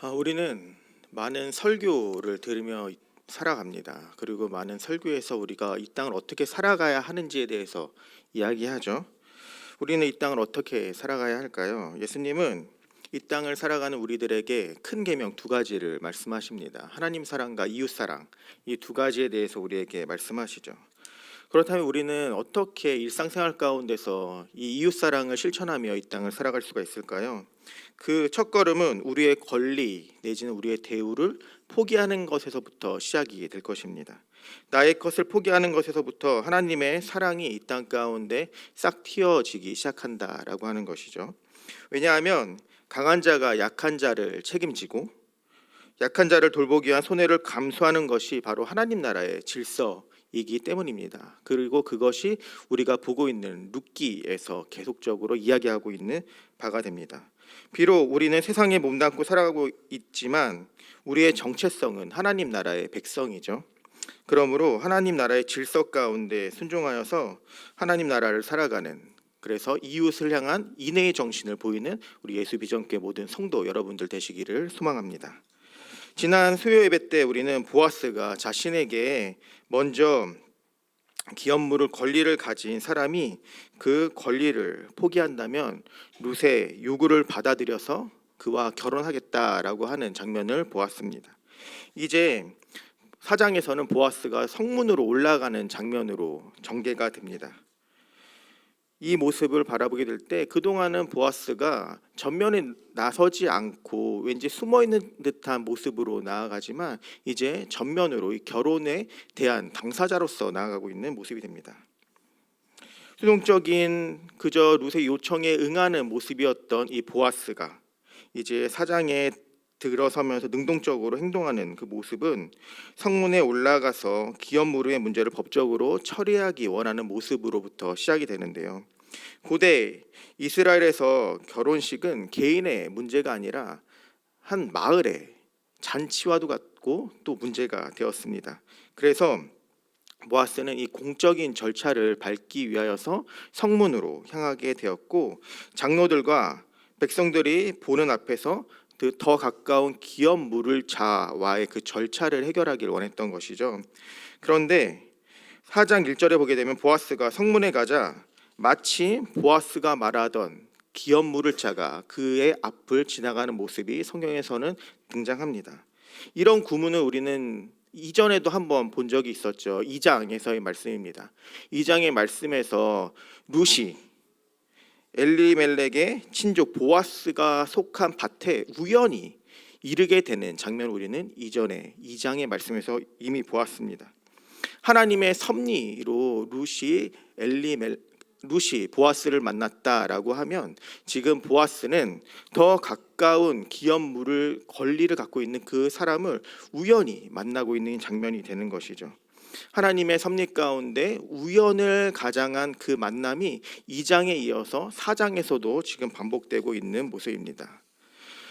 우리는 많은 설교를 들으며 살아갑니다. 그리고 많은 설교에서 우리가 이 땅을 어떻게 살아가야 하는지에 대해서 이야기하죠. 우리는 이 땅을 어떻게 살아가야 할까요? 예수님은 이 땅을 살아가는 우리들에게 큰 계명 두 가지를 말씀하십니다. 하나님 사랑과 이웃 사랑, 이 두 가지에 대해서 우리에게 말씀하시죠. 그렇다면 우리는 어떻게 일상생활 가운데서 이 이웃 사랑을 실천하며 이 땅을 살아갈 수가 있을까요? 그 첫걸음은 우리의 권리 내지는 우리의 대우를 포기하는 것에서부터 시작이 될 것입니다. 나의 것을 포기하는 것에서부터 하나님의 사랑이 이 땅 가운데 싹 틔어지기 시작한다라고 하는 것이죠. 왜냐하면 강한 자가 약한 자를 책임지고 약한 자를 돌보기 위한 손해를 감수하는 것이 바로 하나님 나라의 질서이기 때문입니다. 그리고 그것이 우리가 보고 있는 룻기에서 계속적으로 이야기하고 있는 바가 됩니다. 비록 우리는 세상에 몸담고 살아가고 있지만 우리의 정체성은 하나님 나라의 백성이죠. 그러므로 하나님 나라의 질서 가운데 순종하여서 하나님 나라를 살아가는, 그래서 이웃을 향한 인애의 정신을 보이는 우리 예수 비전교회 모든 성도 여러분들 되시기를 소망합니다. 지난 수요 예배 때 우리는 보아스가 자신에게 먼저 기업물을 권리를 가진 사람이 그 권리를 포기한다면 룻의 요구를 받아들여서 그와 결혼하겠다라고 하는 장면을 보았습니다. 이제 4장에서는 보아스가 성문으로 올라가는 장면으로 전개가 됩니다. 이 모습을 바라보게 될 때 그동안은 보아스가 전면에 나서지 않고 왠지 숨어있는 듯한 모습으로 나아가지만 이제 전면으로 이 결혼에 대한 당사자로서 나아가고 있는 모습이 됩니다. 수동적인 그저 룻의 요청에 응하는 모습이었던 이 보아스가 이제 사장에 들어서면서 능동적으로 행동하는 그 모습은 성문에 올라가서 기업무르의 문제를 법적으로 처리하기 원하는 모습으로부터 시작이 되는데요. 고대 이스라엘에서 결혼식은 개인의 문제가 아니라 한 마을의 잔치와도 같고 또 문제가 되었습니다. 그래서 보아스는 이 공적인 절차를 밟기 위하여서 성문으로 향하게 되었고 장로들과 백성들이 보는 앞에서 더 가까운 기업 물을 자와의 그 절차를 해결하길 원했던 것이죠. 그런데 4장 1절에 보게 되면 보아스가 성문에 가자 마치 보아스가 말하던 기업 물을 자가 그의 앞을 지나가는 모습이 성경에서는 등장합니다. 이런 구문을 우리는 이전에도 한번 본 적이 있었죠. 2장에서의 말씀입니다. 2장의 말씀에서 룻이 엘리멜렉의 친족 보아스가 속한 밭에 우연히 이르게 되는 장면을 우리는 이전에 2장의 말씀에서 이미 보았습니다. 하나님의 섭리로 룻이 보아스를 만났다라고 하면 지금 보아스는 더 가까운 기업물을 권리를 갖고 있는 그 사람을 우연히 만나고 있는 장면이 되는 것이죠. 하나님의 섭리 가운데 우연을 가장한 그 만남이 2장에 이어서 4장에서도 지금 반복되고 있는 모습입니다.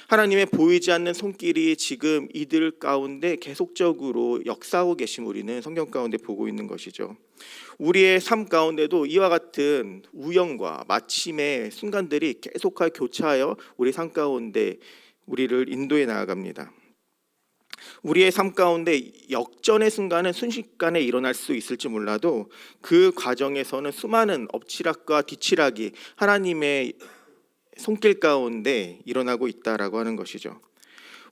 하나님의 보이지 않는 손길이 지금 이들 가운데 계속적으로 역사하고 계심 우리는 성경 가운데 보고 있는 것이죠. 우리의 삶 가운데도 이와 같은 우연과 마침의 순간들이 계속하여 교차하여 우리 삶 가운데 우리를 인도해 나아갑니다. 우리의 삶 가운데 역전의 순간은 순식간에 일어날 수 있을지 몰라도 그 과정에서는 수많은 엎치락과 뒤치락이 하나님의 손길 가운데 일어나고 있다라고 하는 것이죠.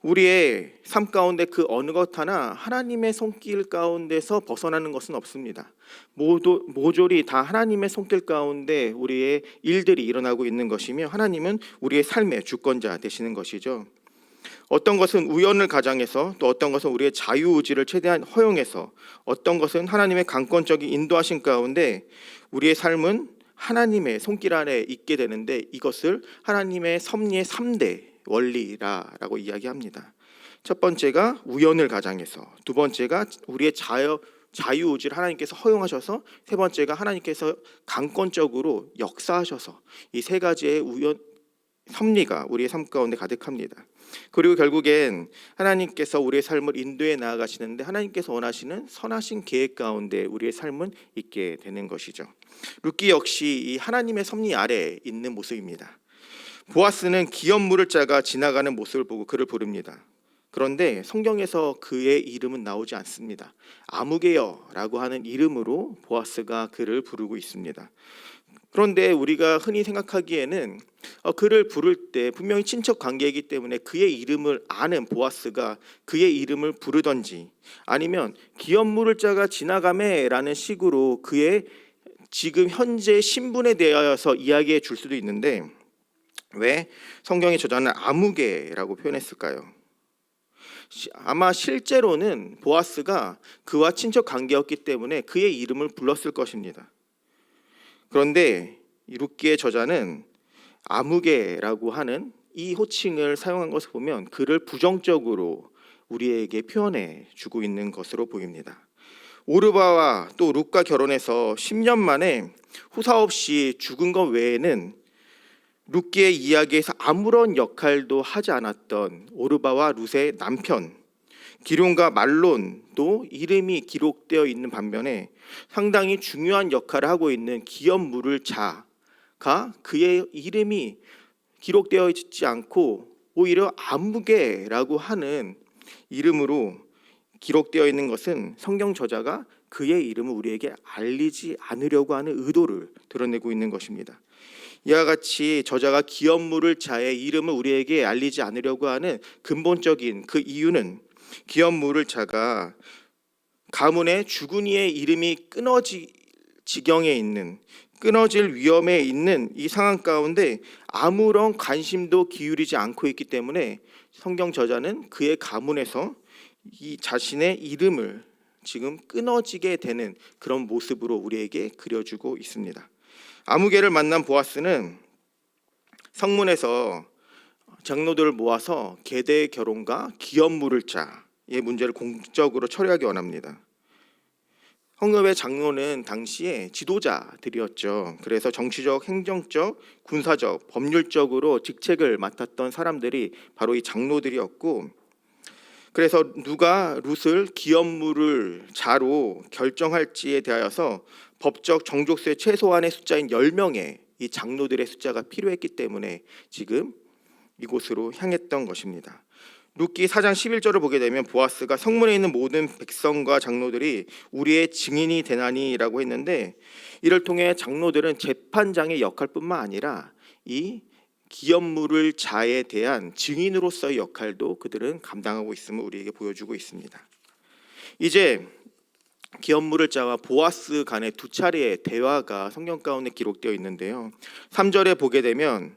우리의 삶 가운데 그 어느 것 하나 하나님의 손길 가운데서 벗어나는 것은 없습니다. 모조리 다 하나님의 손길 가운데 우리의 일들이 일어나고 있는 것이며 하나님은 우리의 삶의 주권자 되시는 것이죠. 어떤 것은 우연을 가장해서 또 어떤 것은 우리의 자유의지를 최대한 허용해서 어떤 것은 하나님의 강권적인 인도하신 가운데 우리의 삶은 하나님의 손길 안에 있게 되는데 이것을 하나님의 섭리의 3대 원리라고 이야기합니다. 첫 번째가 우연을 가장해서, 두 번째가 우리의 자유의지를 하나님께서 허용하셔서, 세 번째가 하나님께서 강권적으로 역사하셔서 이 세 가지의 섭리가 우리의 삶 가운데 가득합니다. 그리고 결국엔 하나님께서 우리의 삶을 인도해 나아가시는데 하나님께서 원하시는 선하신 계획 가운데 우리의 삶은 있게 되는 것이죠. 룻기 역시 이 하나님의 섭리 아래에 있는 모습입니다. 보아스는 기업 물을 자가 지나가는 모습을 보고 그를 부릅니다. 그런데 성경에서 그의 이름은 나오지 않습니다. 아무개여라고 하는 이름으로 보아스가 그를 부르고 있습니다. 그런데 우리가 흔히 생각하기에는 그를 부를 때 분명히 친척 관계이기 때문에 그의 이름을 아는 보아스가 그의 이름을 부르던지, 아니면 기업 물을 자가 지나가매라는 식으로 그의 지금 현재 신분에 대하여서 이야기해 줄 수도 있는데, 왜 성경의 저자는 아무개라고 표현했을까요? 아마 실제로는 보아스가 그와 친척 관계였기 때문에 그의 이름을 불렀을 것입니다. 그런데 이 룻기의 저자는 아무개라고 하는 이 호칭을 사용한 것을 보면 그를 부정적으로 우리에게 표현해 주고 있는 것으로 보입니다. 오르바와 또 룻과 결혼해서 10년 만에 후사 없이 죽은 것 외에는 룻기의 이야기에서 아무런 역할도 하지 않았던 오르바와 룻의 남편 기럧과 말론도 이름이 기록되어 있는 반면에 상당히 중요한 역할을 하고 있는 기업 물을 자가 그의 이름이 기록되어 있지 않고 오히려 아무개라고 하는 이름으로 기록되어 있는 것은 성경 저자가 그의 이름을 우리에게 알리지 않으려고 하는 의도를 드러내고 있는 것입니다. 이와 같이 저자가 기업 물을 자의 이름을 우리에게 알리지 않으려고 하는 근본적인 그 이유는 기업 물을 자가 가문의 주군이의 이름이 끊어질 지경에 있는, 끊어질 위험에 있는 이 상황 가운데 아무런 관심도 기울이지 않고 있기 때문에 성경 저자는 그의 가문에서 이 자신의 이름을 지금 끊어지게 되는 그런 모습으로 우리에게 그려주고 있습니다. 아무개를 만난 보아스는 성문에서 장로들을 모아서 계대 결혼과 기업 물을 자의 문제를 공적으로 처리하기 원합니다. 성읍의 장로는 당시에 지도자들이었죠. 그래서 정치적, 행정적, 군사적, 법률적으로 직책을 맡았던 사람들이 바로 이 장로들이었고, 그래서 누가 룻을 기업 물을 자로 결정할지에 대하여서 법적 정족수의 최소한의 숫자인 10명의 이 장로들의 숫자가 필요했기 때문에 지금 이곳으로 향했던 것입니다. 룻기 4장 11절을 보게 되면 보아스가 성문에 있는 모든 백성과 장로들이 우리의 증인이 되나니라고 했는데, 이를 통해 장로들은 재판장의 역할뿐만 아니라 이 기업 물을 자에 대한 증인으로서의 역할도 그들은 감당하고 있음을 우리에게 보여주고 있습니다. 이제 기업 물을 자와 보아스 간의 두 차례의 대화가 성경 가운데 기록되어 있는데요. 3절에 보게 되면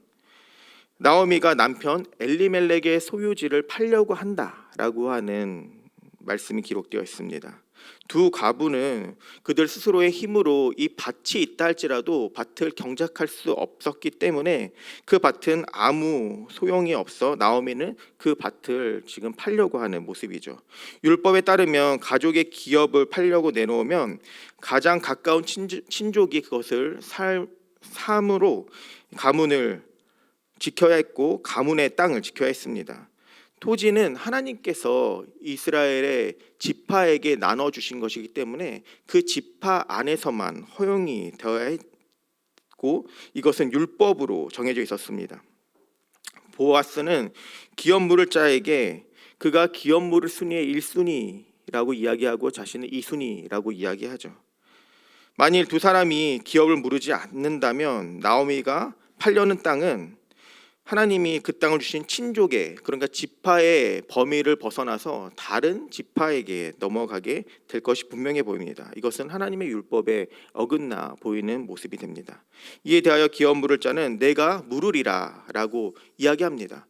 나오미가 남편 엘리멜렉의 소유지를 팔려고 한다라고 하는 말씀이 기록되어 있습니다. 두 가부는 그들 스스로의 힘으로 이 밭이 있다 할지라도 밭을 경작할 수 없었기 때문에 그 밭은 아무 소용이 없어 나오미는 그 밭을 지금 팔려고 하는 모습이죠. 율법에 따르면 가족의 기업을 팔려고 내놓으면 가장 가까운 친족이 그것을 삶으로 가문을 지켜야 했고 가문의 땅을 지켜야 했습니다. 토지는 하나님께서 이스라엘의 지파에게 나눠주신 것이기 때문에 그 지파 안에서만 허용이 되어야 했고 이것은 율법으로 정해져 있었습니다. 보아스는 기업 물을 자에게 그가 기업 물을 순위의 1순위라고 이야기하고 자신은 2순위라고 이야기하죠. 만일 두 사람이 기업을 물지 않는다면 나오미가 팔려는 땅은 하나님이 그 땅을 주신 친족의, 그러니까 지파의 범위를 벗어나서 다른 지파에게 넘어가게 될 것이 분명해 보입니다. 이것은 하나님의 율법에 어긋나 보이는 모습이 됩니다. 이에 대하여 기업 물을 자는 내가 물으리라 라고 이야기합니다.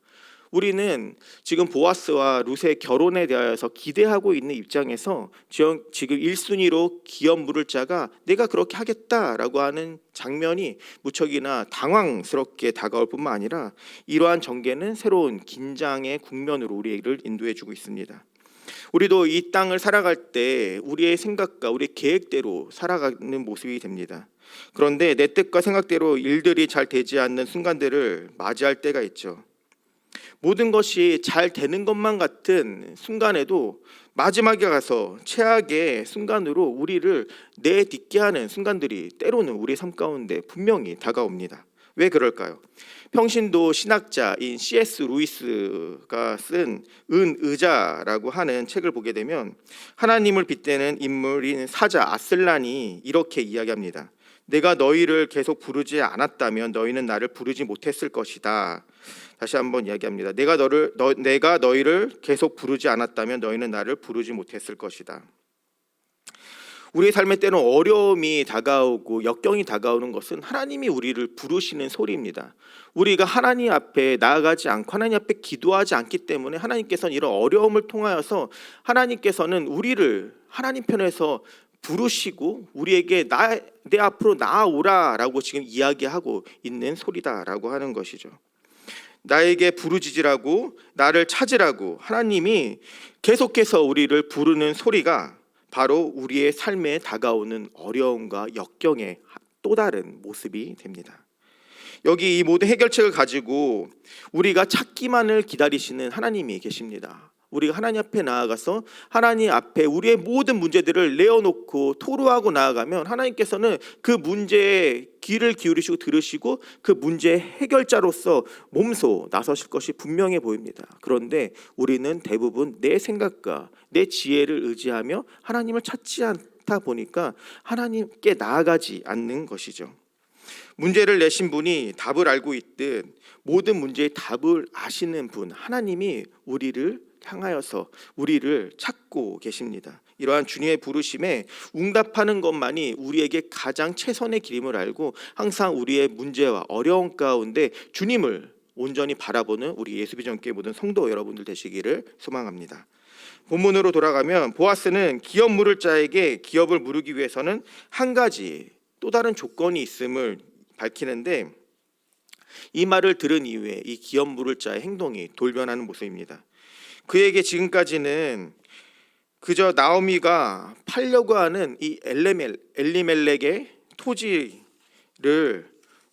우리는 지금 보아스와 룻의 결혼에 대하여서 기대하고 있는 입장에서 지금 1순위로 기업 물을 자가 내가 그렇게 하겠다라고 하는 장면이 무척이나 당황스럽게 다가올 뿐만 아니라 이러한 전개는 새로운 긴장의 국면으로 우리를 인도해 주고 있습니다. 우리도 이 땅을 살아갈 때 우리의 생각과 우리의 계획대로 살아가는 모습이 됩니다. 그런데 내 뜻과 생각대로 일들이 잘 되지 않는 순간들을 맞이할 때가 있죠. 모든 것이 잘 되는 것만 같은 순간에도 마지막에 가서 최악의 순간으로 우리를 내딛게 하는 순간들이 때로는 우리 삶 가운데 분명히 다가옵니다. 왜 그럴까요? 평신도 신학자인 C.S. 루이스가 쓴 은의자라고 하는 책을 보게 되면 하나님을 빗대는 인물인 사자 아슬란이 이렇게 이야기합니다. 내가 너희를 계속 부르지 않았다면 너희는 나를 부르지 못했을 것이다. 다시 한번 이야기합니다. 내가 너희를 계속 부르지 않았다면 너희는 나를 부르지 못했을 것이다. 우리의 삶의 때는 어려움이 다가오고 역경이 다가오는 것은 하나님이 우리를 부르시는 소리입니다. 우리가 하나님 앞에 나아가지 않고 하나님 앞에 기도하지 않기 때문에 하나님께서는 이런 어려움을 통하여서 하나님께서는 우리를 하나님 편에서 부르시고 우리에게 내 앞으로 나아오라라고 지금 이야기하고 있는 소리다라고 하는 것이죠. 나에게 부르짖으라고, 나를 찾으라고 하나님이 계속해서 우리를 부르는 소리가 바로 우리의 삶에 다가오는 어려움과 역경의 또 다른 모습이 됩니다. 여기 이 모든 해결책을 가지고 우리가 찾기만을 기다리시는 하나님이 계십니다. 우리가 하나님 앞에 나아가서 하나님 앞에 우리의 모든 문제들을 내어놓고 토로하고 나아가면 하나님께서는 그 문제에 귀를 기울이시고 들으시고 그 문제의 해결자로서 몸소 나서실 것이 분명해 보입니다. 그런데 우리는 대부분 내 생각과 내 지혜를 의지하며 하나님을 찾지 않다 보니까 하나님께 나아가지 않는 것이죠. 문제를 내신 분이 답을 알고 있듯 모든 문제의 답을 아시는 분 하나님이 우리를 향하여서 우리를 찾고 계십니다. 이러한 주님의 부르심에 응답하는 것만이 우리에게 가장 최선의 길임을 알고 항상 우리의 문제와 어려움 가운데 주님을 온전히 바라보는 우리 예수비전교회 모든 성도 여러분들 되시기를 소망합니다. 본문으로 돌아가면 보아스는 기업 물을 자에게 기업을 물으기 위해서는 한 가지 또 다른 조건이 있음을 밝히는데 이 말을 들은 이후에 이 기업 물을 자의 행동이 돌변하는 모습입니다. 그에게 지금까지는 그저 나오미가 팔려고 하는 이 엘리멜렉의 토지를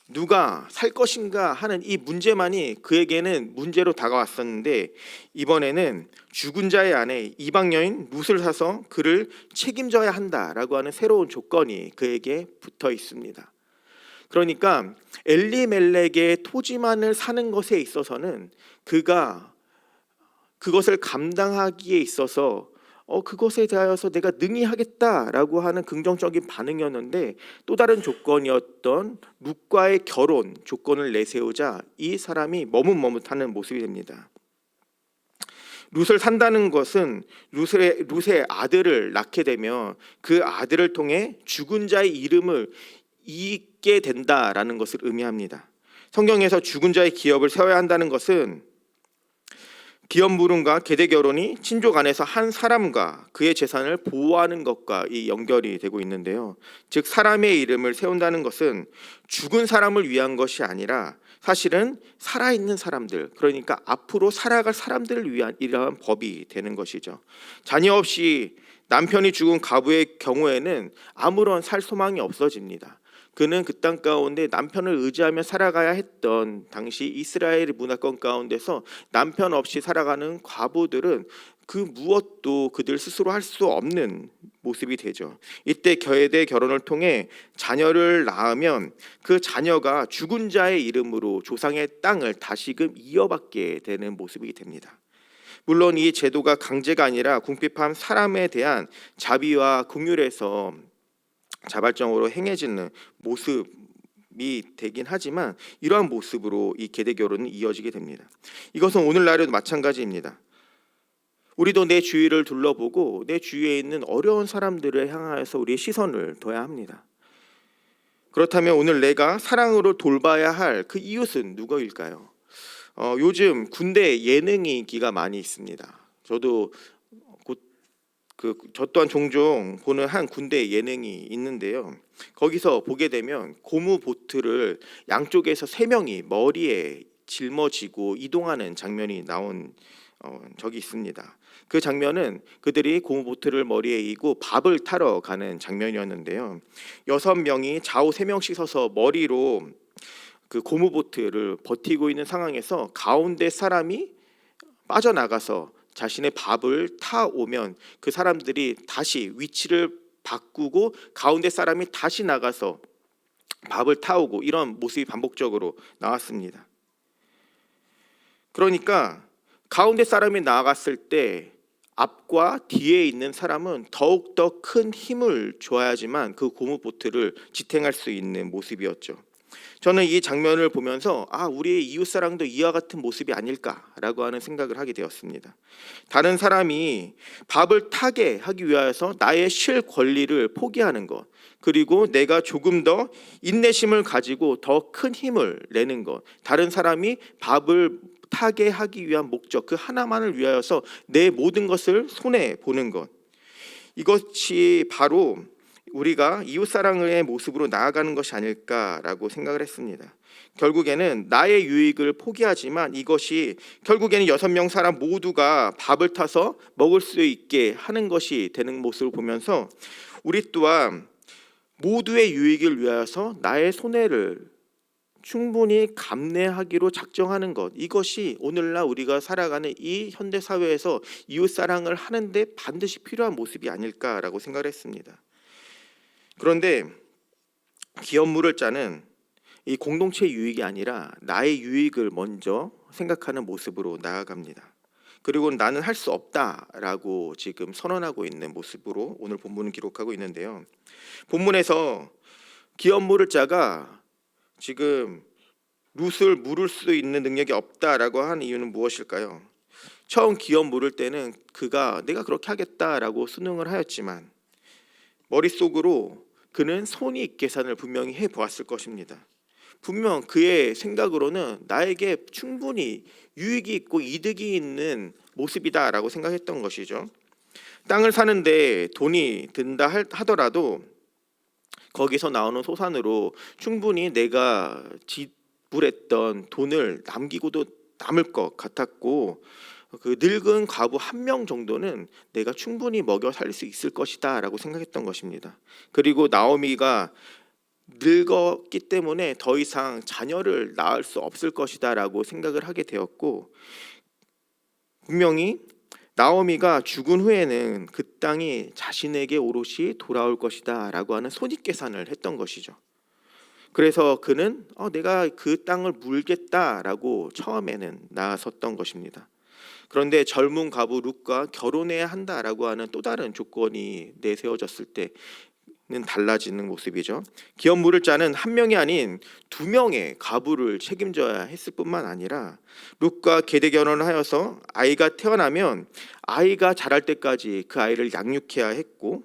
누가 살 것인가 하는 이 문제만이 그에게는 문제로 다가왔었는데 이번에는 죽은 자의 아내 이방 여인 룻을 사서 그를 책임져야 한다라고 하는 새로운 조건이 그에게 붙어 있습니다. 그러니까 엘리멜렉의 토지만을 사는 것에 있어서는 그가 그것을 감당하기에 있어서 그것에 대하여서 내가 능히 하겠다라고 하는 긍정적인 반응이었는데 또 다른 조건이었던 룻과의 결혼 조건을 내세우자 이 사람이 머뭇머뭇하는 모습이 됩니다. 룻을 산다는 것은 룻의 아들을 낳게 되면 그 아들을 통해 죽은 자의 이름을 잇게 된다라는 것을 의미합니다. 성경에서 죽은 자의 기업을 세워야 한다는 것은 기업 물음과 계대 결혼이 친족 안에서 한 사람과 그의 재산을 보호하는 것과 이 연결이 되고 있는데요. 즉 사람의 이름을 세운다는 것은 죽은 사람을 위한 것이 아니라 사실은 살아있는 사람들, 그러니까 앞으로 살아갈 사람들을 위한 이러한 법이 되는 것이죠. 자녀 없이 남편이 죽은 가부의 경우에는 아무런 살 소망이 없어집니다. 그는 그 땅 가운데 남편을 의지하며 살아가야 했던 당시 이스라엘 문화권 가운데서 남편 없이 살아가는 과부들은 그 무엇도 그들 스스로 할 수 없는 모습이 되죠. 이때 계대 결혼을 통해 자녀를 낳으면 그 자녀가 죽은 자의 이름으로 조상의 땅을 다시금 이어받게 되는 모습이 됩니다. 물론 이 제도가 강제가 아니라 궁핍한 사람에 대한 자비와 긍휼에서 자발적으로 행해지는 모습이 되긴 하지만 이러한 모습으로 이 계대 결혼은 이어지게 됩니다. 이것은 오늘날에도 마찬가지입니다. 우리도 내 주위를 둘러보고 내 주위에 있는 어려운 사람들을 향하여서 우리의 시선을 둬야 합니다. 그렇다면 오늘 내가 사랑으로 돌봐야 할 그 이웃은 누구일까요? 요즘 군대 예능 인기가 많이 있습니다. 저 또한 종종 보는 한 군대 예능이 있는데요. 거기서 보게 되면 고무 보트를 양쪽에서 3명이 머리에 짊어지고 이동하는 장면이 나온 적이 있습니다. 그 장면은 그들이 고무 보트를 머리에 이고 밥을 타러 가는 장면이었는데요. 6명이 좌우 3명씩 서서 머리로 그 고무 보트를 버티고 있는 상황에서 가운데 사람이 빠져나가서 자신의 밥을 타오면 그 사람들이 다시 위치를 바꾸고 가운데 사람이 다시 나가서 밥을 타오고 이런 모습이 반복적으로 나왔습니다. 그러니까 가운데 사람이 나아갔을 때 앞과 뒤에 있는 사람은 더욱더 큰 힘을 줘야지만 그 고무보트를 지탱할 수 있는 모습이었죠. 저는 이 장면을 보면서 우리의 이웃사랑도 이와 같은 모습이 아닐까라고 하는 생각을 하게 되었습니다. 다른 사람이 밥을 타게 하기 위해서 나의 쉴 권리를 포기하는 것, 그리고 내가 조금 더 인내심을 가지고 더 큰 힘을 내는 것, 다른 사람이 밥을 타게 하기 위한 목적 그 하나만을 위하여서 내 모든 것을 손해 보는 것, 이것이 바로 우리가 이웃사랑의 모습으로 나아가는 것이 아닐까라고 생각을 했습니다. 결국에는 나의 유익을 포기하지만 이것이 결국에는 6명 사람 모두가 밥을 타서 먹을 수 있게 하는 것이 되는 모습을 보면서 우리 또한 모두의 유익을 위하여서 나의 손해를 충분히 감내하기로 작정하는 것, 이것이 오늘날 우리가 살아가는 이 현대 사회에서 이웃사랑을 하는데 반드시 필요한 모습이 아닐까라고 생각을 했습니다. 그런데 기업 물을 자는 이 공동체 유익이 아니라 나의 유익을 먼저 생각하는 모습으로 나아갑니다. 그리고 나는 할 수 없다라고 지금 선언하고 있는 모습으로 오늘 본문은 기록하고 있는데요. 본문에서 기업 물을 자가 지금 룻을 물을 수 있는 능력이 없다라고 한 이유는 무엇일까요? 처음 기업 물을 때는 그가 내가 그렇게 하겠다라고 순응을 하였지만 머릿속으로 그는 손익 계산을 분명히 해보았을 것입니다. 분명 그의 생각으로는 나에게 충분히 유익이 있고 이득이 있는 모습이다라고 생각했던 것이죠. 땅을 사는데 돈이 든다 하더라도 거기서 나오는 소산으로 충분히 내가 지불했던 돈을 남기고도 남을 것 같았고, 그 늙은 과부 1명 정도는 내가 충분히 먹여 살릴 수 있을 것이다 라고 생각했던 것입니다. 그리고 나오미가 늙었기 때문에 더 이상 자녀를 낳을 수 없을 것이다 라고 생각을 하게 되었고, 분명히 나오미가 죽은 후에는 그 땅이 자신에게 오롯이 돌아올 것이다 라고 하는 손익계산을 했던 것이죠. 그래서 그는 내가 그 땅을 물겠다라고 처음에는 나섰던 것입니다. 그런데 젊은 과부 룻과 결혼해야 한다라고 하는 또 다른 조건이 내세워졌을 때는 달라지는 모습이죠. 기업 물을 자는 1명이 아닌 2명의 과부를 책임져야 했을 뿐만 아니라 룻과 계대 결혼을 하여서 아이가 태어나면 아이가 자랄 때까지 그 아이를 양육해야 했고,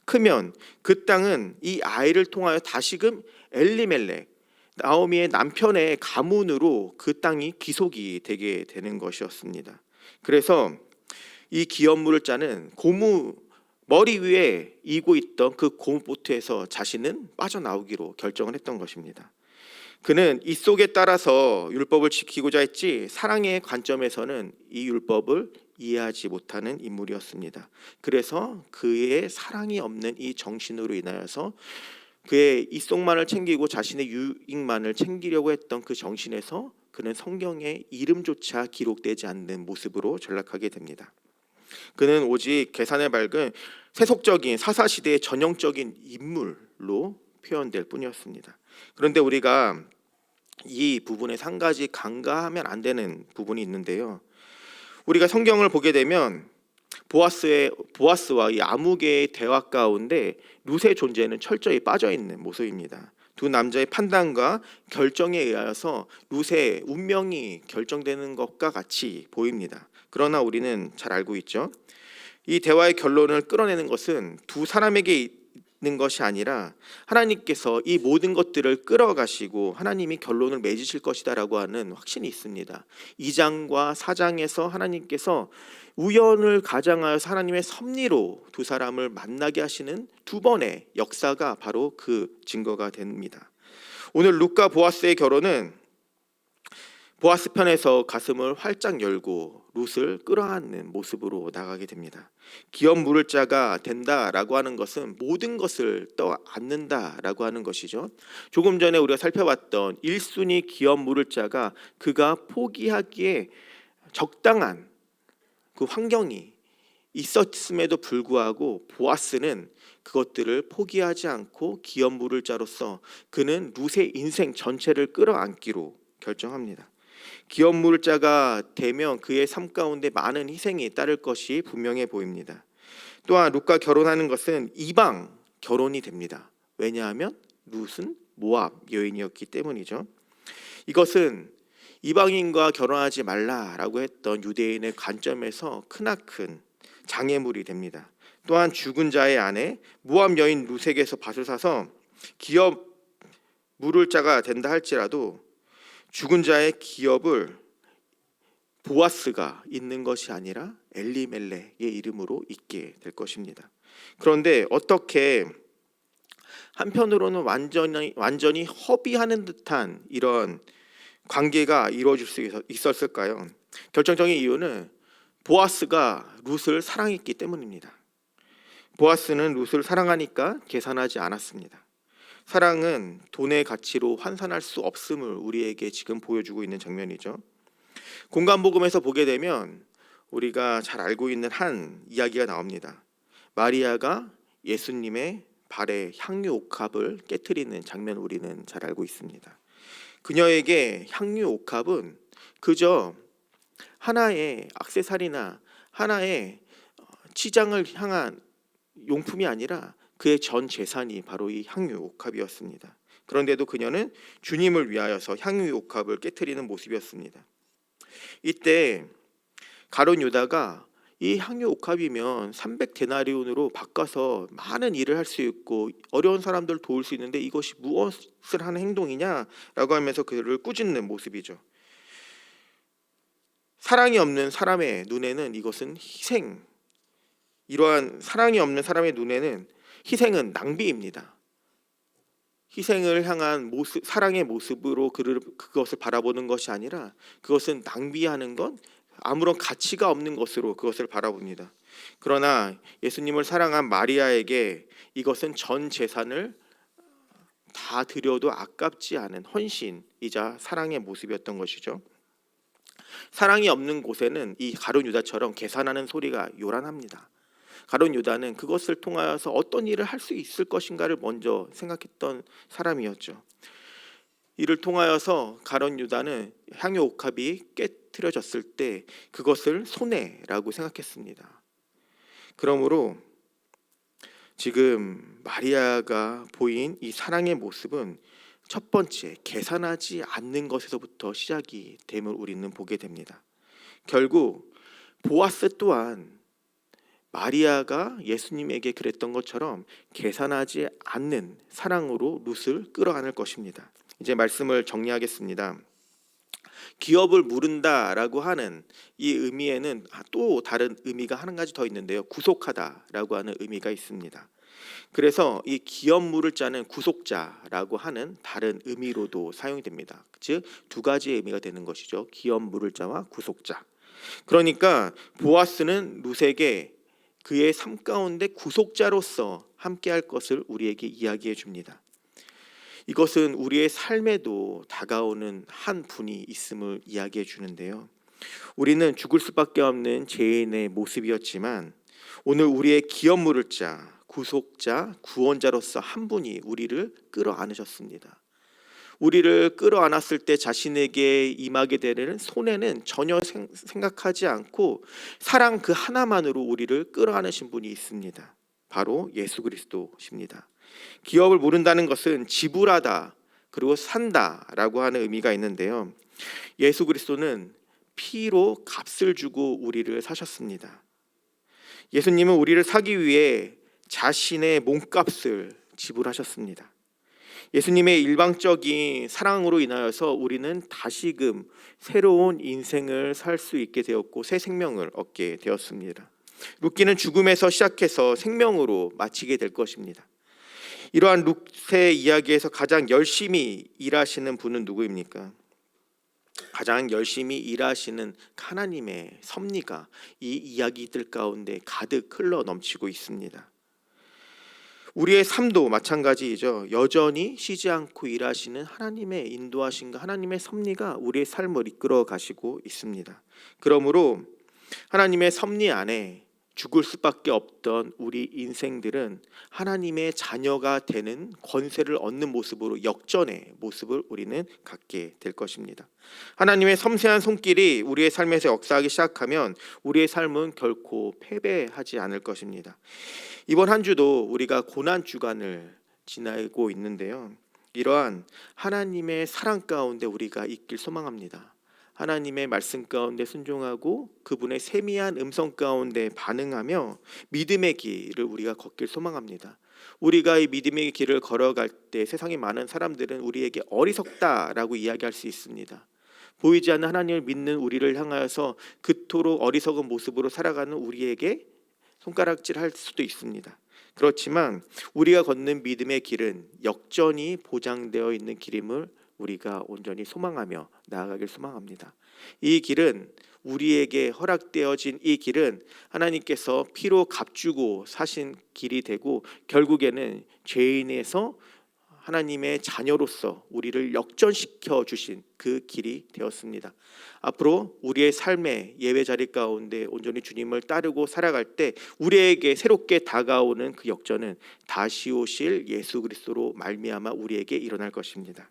크면 그 땅은 이 아이를 통하여 다시금 엘리멜렉 나오미의 남편의 가문으로 그 땅이 귀속이 되게 되는 것이었습니다. 그래서 이 기업 물을 자는 고무 머리 위에 이고 있던 그 고무보트에서 자신은 빠져나오기로 결정을 했던 것입니다. 그는 이 속에 따라서 율법을 지키고자 했지 사랑의 관점에서는 이 율법을 이해하지 못하는 인물이었습니다. 그래서 그의 사랑이 없는 이 정신으로 인하여서 그의 이속만을 챙기고 자신의 유익만을 챙기려고 했던 그 정신에서 그는 성경에 이름조차 기록되지 않는 모습으로 전락하게 됩니다. 그는 오직 계산을 밝은 세속적인 사사시대의 전형적인 인물로 표현될 뿐이었습니다. 그런데 우리가 이 부분에서 한 가지 간과하면 안 되는 부분이 있는데요. 우리가 성경을 보게 되면 보아스와 이 아무개의 대화 가운데 룻의 존재는 철저히 빠져있는 모습입니다. 두 남자의 판단과 결정에 의하여서 룻의 운명이 결정되는 것과 같이 보입니다. 그러나 우리는 잘 알고 있죠. 이 대화의 결론을 끌어내는 것은 두 사람에게 있는 것이 아니라 하나님께서 이 모든 것들을 끌어가시고 하나님이 결론을 맺으실 것이다라고 하는 확신이 있습니다. 2장과 4장에서 하나님께서 우연을 가장하여서 하나님의 섭리로 두 사람을 만나게 하시는 2번의 역사가 바로 그 증거가 됩니다. 오늘 룻과 보아스의 결혼은 보아스 편에서 가슴을 활짝 열고 룻을 끌어안는 모습으로 나가게 됩니다. 기업 물을 자가 된다라고 하는 것은 모든 것을 떠안는다라고 하는 것이죠. 조금 전에 우리가 살펴봤던 1순위 기업 물을 자가 그가 포기하기에 적당한 그 환경이 있었음에도 불구하고 보아스는 그것들을 포기하지 않고 기업 물을 자로서 그는 룻의 인생 전체를 끌어안기로 결정합니다. 기업 물을 자가 되면 그의 삶 가운데 많은 희생이 따를 것이 분명해 보입니다. 또한 룻과 결혼하는 것은 이방 결혼이 됩니다. 왜냐하면 룻은 모압 여인이었기 때문이죠. 이것은 이방인과 결혼하지 말라라고 했던 유대인의 관점에서 크나큰 장애물이 됩니다. 또한 죽은 자의 아내 모압 여인 룻에게서 밭을 사서 기업 물을 자가 된다 할지라도 죽은 자의 기업을 보아스가 잇는 것이 아니라 엘리멜렉의 이름으로 잇게 될 것입니다. 그런데 어떻게 한편으로는 완전히 허비하는 듯한 이런 관계가 이루어질 수 있었을까요? 결정적인 이유는 보아스가 룻을 사랑했기 때문입니다. 보아스는 룻을 사랑하니까 계산하지 않았습니다. 사랑은 돈의 가치로 환산할 수 없음을 우리에게 지금 보여주고 있는 장면이죠. 공간복음에서 보게 되면 우리가 잘 알고 있는 한 이야기가 나옵니다. 마리아가 예수님의 발에 향유 옥합을 깨트리는 장면 우리는 잘 알고 있습니다. 그녀에게 향유 옥합은 그저 하나의 액세서리나 하나의 치장을 향한 용품이 아니라 그의 전 재산이 바로 이 향유 옥합이었습니다. 그런데도 그녀는 주님을 위하여서 향유 옥합을 깨트리는 모습이었습니다. 이때 가룟 유다가 이 향유 옥합이면 300데나리온으로 바꿔서 많은 일을 할 수 있고 어려운 사람들 도울 수 있는데 이것이 무엇을 하는 행동이냐라고 하면서 그를 꾸짖는 모습이죠. 사랑이 없는 사람의 눈에는 이것은 희생, 이러한 사랑이 없는 사람의 눈에는 희생은 낭비입니다. 희생을 향한 모습, 사랑의 모습으로 그것을 바라보는 것이 아니라 그것은 낭비하는 것, 아무런 가치가 없는 것으로 그것을 바라봅니다. 그러나 예수님을 사랑한 마리아에게 이것은 전 재산을 다 드려도 아깝지 않은 헌신이자 사랑의 모습이었던 것이죠. 사랑이 없는 곳에는 이 가룟 유다처럼 계산하는 소리가 요란합니다. 가룟 유다는 그것을 통하여서 어떤 일을 할 수 있을 것인가를 먼저 생각했던 사람이었죠. 이를 통하여서 가룟 유다는 향유 옥합이 깨트려졌을 때 그것을 손해라고 생각했습니다. 그러므로 지금 마리아가 보인 이 사랑의 모습은 첫 번째 계산하지 않는 것에서부터 시작이 됨을 우리는 보게 됩니다. 결국 보아스 또한 마리아가 예수님에게 그랬던 것처럼 계산하지 않는 사랑으로 룻을 끌어안을 것입니다. 이제 말씀을 정리하겠습니다. 기업을 무른다라고 하는 이 의미에는 또 다른 의미가 한 가지 더 있는데요. 구속하다라고 하는 의미가 있습니다. 그래서 이 기업 물을 자는 구속자라고 하는 다른 의미로도 사용이 됩니다. 즉 두 가지의 의미가 되는 것이죠. 기업 물을 자와 구속자. 그러니까 보아스는 룻에게 그의 삶 가운데 구속자로서 함께할 것을 우리에게 이야기해 줍니다. 이것은 우리의 삶에도 다가오는 한 분이 있음을 이야기해 주는데요. 우리는 죽을 수밖에 없는 죄인의 모습이었지만 오늘 우리의 기업 물을 자, 구속자, 구원자로서 한 분이 우리를 끌어안으셨습니다. 우리를 끌어안았을 때 자신에게 임하게 되는 손해는 전혀 생각하지 않고 사랑 그 하나만으로 우리를 끌어안으신 분이 있습니다. 바로 예수 그리스도십니다. 기업을 모른다는 것은 지불하다 그리고 산다라고 하는 의미가 있는데요. 예수 그리스도는 피로 값을 주고 우리를 사셨습니다. 예수님은 우리를 사기 위해 자신의 몸값을 지불하셨습니다. 예수님의 일방적인 사랑으로 인하여서 우리는 다시금 새로운 인생을 살 수 있게 되었고 새 생명을 얻게 되었습니다. 룻기는 죽음에서 시작해서 생명으로 마치게 될 것입니다. 이러한 룻의 이야기에서 가장 열심히 일하시는 분은 누구입니까? 가장 열심히 일하시는 하나님의 섭리가 이 이야기들 가운데 가득 흘러 넘치고 있습니다. 우리의 삶도 마찬가지이죠. 여전히 쉬지 않고 일하시는 하나님의 인도하심과 하나님의 섭리가 우리의 삶을 이끌어 가시고 있습니다. 그러므로 하나님의 섭리 안에 죽을 수밖에 없던 우리 인생들은 하나님의 자녀가 되는 권세를 얻는 모습으로 역전의 모습을 우리는 갖게 될 것입니다. 하나님의 섬세한 손길이 우리의 삶에서 역사하기 시작하면 우리의 삶은 결코 패배하지 않을 것입니다. 이번 한 주도 우리가 고난 주간을 지나고 있는데요. 이러한 하나님의 사랑 가운데 우리가 있길 소망합니다. 하나님의 말씀 가운데 순종하고 그분의 세미한 음성 가운데 반응하며 믿음의 길을 우리가 걷길 소망합니다. 우리가 이 믿음의 길을 걸어갈 때 세상의 많은 사람들은 우리에게 어리석다라고 이야기할 수 있습니다. 보이지 않는 하나님을 믿는 우리를 향하여서 그토록 어리석은 모습으로 살아가는 우리에게 손가락질할 수도 있습니다. 그렇지만 우리가 걷는 믿음의 길은 역전이 보장되어 있는 길임을 우리가 온전히 소망하며 나아가길 소망합니다. 이 길은 우리에게 허락되어진 이 길은 하나님께서 피로 값주고 사신 길이 되고 결국에는 죄인에서 하나님의 자녀로서 우리를 역전시켜 주신 그 길이 되었습니다. 앞으로 우리의 삶의 예배 자리 가운데 온전히 주님을 따르고 살아갈 때 우리에게 새롭게 다가오는 그 역전은 다시 오실 예수 그리스도로 말미암아 우리에게 일어날 것입니다.